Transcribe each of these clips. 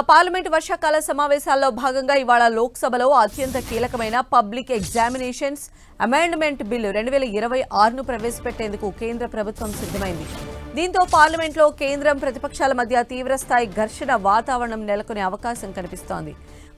Parliament వర్షాకాల సమావేశాల్లో భాగంగా ఇవాళ లోక్సభలో అత్యంత కీలకమైన పబ్లిక్ ఎగ్జామినేషన్స్ అమెండ్మెంట్ బిల్లు 2026ను ప్రవేశపెట్టేందుకు కేంద్ర ప్రభుత్వం సిద్ధమైంది. దీంతో పార్లమెంట్లో కేంద్రం ప్రతిపక్షాల మధ్య తీవ్రస్థాయి ఘర్షణ వాతావరణం నెలకొనే అవకాశం కనిపిస్తోంది.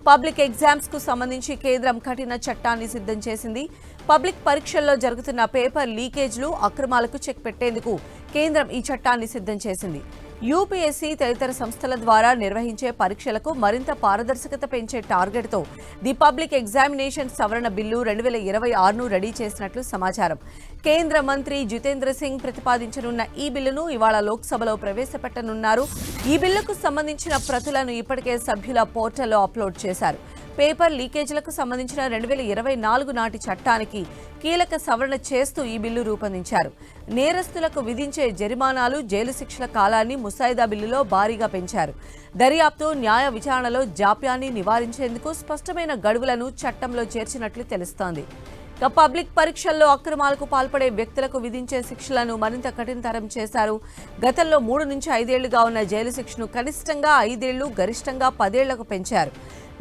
పబ్లిక్ ఎగ్జామ్స్ కు సంబంధించి కేంద్రం కఠిన చట్టాన్ని సిద్ధం చేసింది. పబ్లిక్ పరీక్షల్లో జరుగుతున్న పేపర్ లీకేజ్లు, అక్రమాలకు చెక్ పెట్టేందుకు కేంద్రం ఈ చట్టాన్ని సిద్ధం చేసింది. యూపీఎస్సీ తదితర సంస్థల ద్వారా నిర్వహించే పరీక్షలకు మరింత పారదర్శకత పెంచే టార్గెట్తో ది పబ్లిక్ ఎగ్జామినేషన్ సవరణ బిల్లు 2026ను రెడీ చేసినట్లు సమాచారం. కేంద్ర మంత్రి జితేంద్ర సింగ్ ప్రతిపాదించనున్న ఈ బిల్లును ఇవాళ లోక్సభలో ప్రవేశపెట్టనున్నారు. ఈ బిల్లుకు సంబంధించిన ప్రతులను ఇప్పటికే సభ్యుల పోర్టల్లో అప్లోడ్ చేశారు. పేపర్ లీకేజీలకు సంబంధించిన 2024 నాటి చట్టానికి కీలక సవరణ చేస్తూ ఈ బిల్లు రూపొందించారు. నేరస్తులకు విధించే జరిమానాలు, జైలు శిక్షల కాలాన్ని ముసాయిదా బిల్లులో భారీగా పెంచారు. దర్యాప్తు, న్యాయ విచారణలో జాప్యాన్ని నివారించేందుకు స్పష్టమైన గడువులను చట్టంలో చేర్చినట్లు తెలుస్తోంది. పబ్లిక్ పరీక్షల్లో అక్రమాలకు పాల్పడే వ్యక్తులకు విధించే శిక్షలను మరింత కఠినతరం చేశారు. గతంలో 3 నుంచి 5 ఏళ్లుగా ఉన్న జైలు శిక్షను కనిష్టంగా 5 ఏళ్లు, గరిష్టంగా 10 ఏళ్లకు పెంచారు.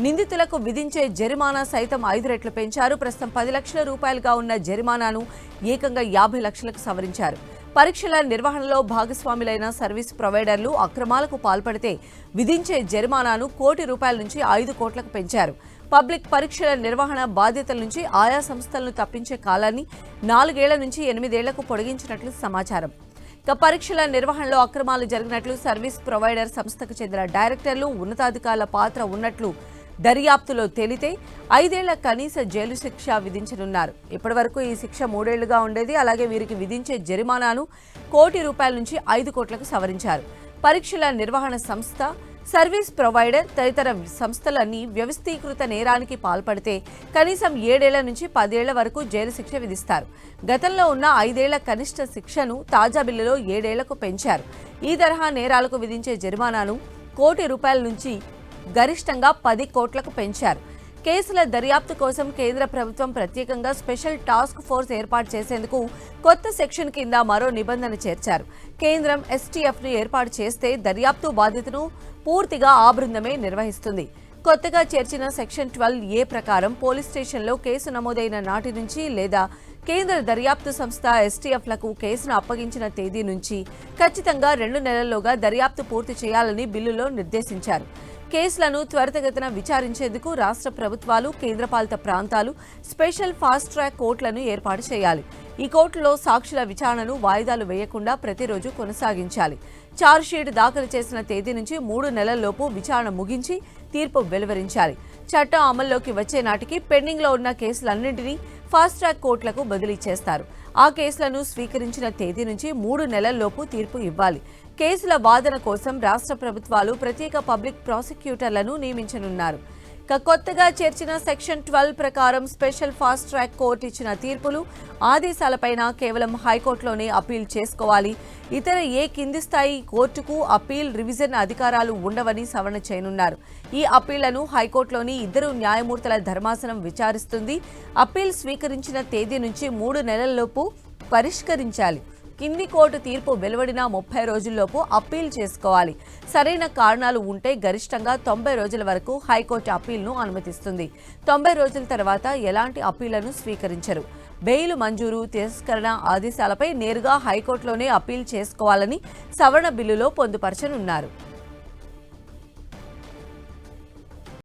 నిందితులకు విధించే జరిమానా సైతం 5 రెట్లు పెంచారు. ప్రస్తుతం 10 లక్షల రూపాయలుగా ఉన్న జరిమానాను ఏకంగా 50 లక్షలకు సవరించారు. పరీక్షల నిర్వహణలో భాగస్వాములైన సర్వీస్ ప్రొవైడర్లు అక్రమాలకు పాల్పడితే విధించే జరిమానాను ₹1 కోటి నుంచి 5 కోట్లకు పెంచారు. పబ్లిక్ పరీక్షల నిర్వహణ బాధ్యతల నుంచి ఆయా సంస్థలను తప్పించే కాలాన్ని 4 ఏళ్ల నుంచి 8 ఏళ్లకు పొడిగించినట్లు సమాచారం. పరీక్షల నిర్వహణలో అక్రమాలు జరిగినట్లు సర్వీస్ ప్రొవైడర్ సంస్థకు చెందిన డైరెక్టర్లు, ఉన్నతాధికారుల పాత్ర ఉన్నట్లు దర్యాప్తులో తేలితే 5 ఏళ్ల కనీస జైలు శిక్ష విధించనున్నారు. ఇప్పటివరకు ఈ శిక్ష 3 ఏళ్లుగా ఉండేది. అలాగే వీరికి విధించే జరిమానాను ₹1 కోటి నుంచి 5 కోట్లకు సవరించారు. పరీక్షల నిర్వహణ సంస్థ, సర్వీస్ ప్రొవైడర్ తదితర సంస్థలన్నీ వ్యవస్థీకృత నేరానికి పాల్పడితే కనీసం 7 ఏళ్ల నుంచి 10 ఏళ్ల వరకు జైలు శిక్ష విధిస్తారు. గతంలో ఉన్న 5 ఏళ్ల కనిష్ట శిక్షను తాజా బిల్లులో 7 ఏళ్లకు పెంచారు. ఈ తరహా నేరాలకు విధించే జరిమానాను ₹1 కోటి నుంచి గరిష్టంగా 10 కోట్లకు పెంచారు. కేసుల దర్యాప్తు కోసం కేంద్ర ప్రభుత్వం ప్రత్యేకంగా స్పెషల్ టాస్క్ ఫోర్స్ ఏర్పాటు చేసేందుకు కొత్త సెక్షన్ కింద మరో నిబంధన చేర్చారు. కేంద్రం ఎస్టీఎఫ్ను ఏర్పాటు చేస్తే దర్యాప్తు బాధ్యతను పూర్తిగా ఆ బృందమే నిర్వహిస్తుంది. కొత్తగా చేర్చిన సెక్షన్ 12A ప్రకారం పోలీస్ స్టేషన్లో కేసు నమోదైన నాటి నుంచి లేదా కేంద్ర దర్యాప్తు సంస్థ ఎస్టీఎఫ్లకు కేసును అప్పగించిన తేదీ నుంచి ఖచ్చితంగా 2 నెలల్లోగా దర్యాప్తు పూర్తి చేయాలని బిల్లులో నిర్దేశించారు. కేసులను త్వరితగతిన విచారించేందుకు రాష్ట్ర ప్రభుత్వాలు, కేంద్రపాలిత ప్రాంతాలు స్పెషల్ ఫాస్ట్ ట్రాక్ కోర్టులను ఏర్పాటు చేయాలి. ఈ కోర్టులో సాక్షుల విచారణను వాయిదాలు వేయకుండా ప్రతిరోజు కొనసాగించాలి. ఛార్జ్షీట్ దాఖలు చేసిన తేదీ నుంచి 3 నెలల్లోపు విచారణ ముగించి తీర్పు వెలువరించాలి. చట్టం అమల్లోకి వచ్చే నాటికి పెండింగ్లో ఉన్న కేసులన్నింటినీ ఫాస్ట్ ట్రాక్ కోర్టులకు బదిలీ చేస్తారు. ఆ కేసులను స్వీకరించిన తేదీ నుంచి 3 నెలల్లోపు తీర్పు ఇవ్వాలి. కేసుల వాదన కోసం రాష్ట్ర ప్రభుత్వాలు ప్రత్యేక పబ్లిక్ ప్రాసిక్యూటర్లను నియమించనున్నారు. కొత్తగా చేర్చిన సెక్షన్ 12 ప్రకారం స్పెషల్ ఫాస్ట్ ట్రాక్ కోర్టు ఇచ్చిన తీర్పులు, ఆదేశాలపైన కేవలం హైకోర్టులోనే అప్పీల్ చేసుకోవాలి. ఇతర ఏ కింది స్థాయి కోర్టుకు అప్పీల్, రివిజన్ అధికారాలు ఉండవని సవరణ చేయనున్నారు. ఈ అప్పీళ్లను హైకోర్టులోని 2 న్యాయమూర్తుల ధర్మాసనం విచారిస్తుంది. అప్పీల్ స్వీకరించిన తేదీ నుంచి 3 నెలల్లోపు పరిష్కరించాలి. కింది కోర్టు తీర్పు వెలువడిన 30 రోజుల్లోపు అప్పీల్ చేసుకోవాలి. సరైన కారణాలు ఉంటే గరిష్టంగా 90 రోజుల వరకు హైకోర్టు అప్పీల్ను అనుమతిస్తుంది. 90 రోజుల తర్వాత ఎలాంటి అప్పీళ్లను స్వీకరించరు. బెయిల్ మంజూరు, తిరస్కరణ ఆదేశాలపై నేరుగా హైకోర్టులోనే అప్పీల్ చేసుకోవాలని సవరణ బిల్లులో పొందుపరచనున్నారు.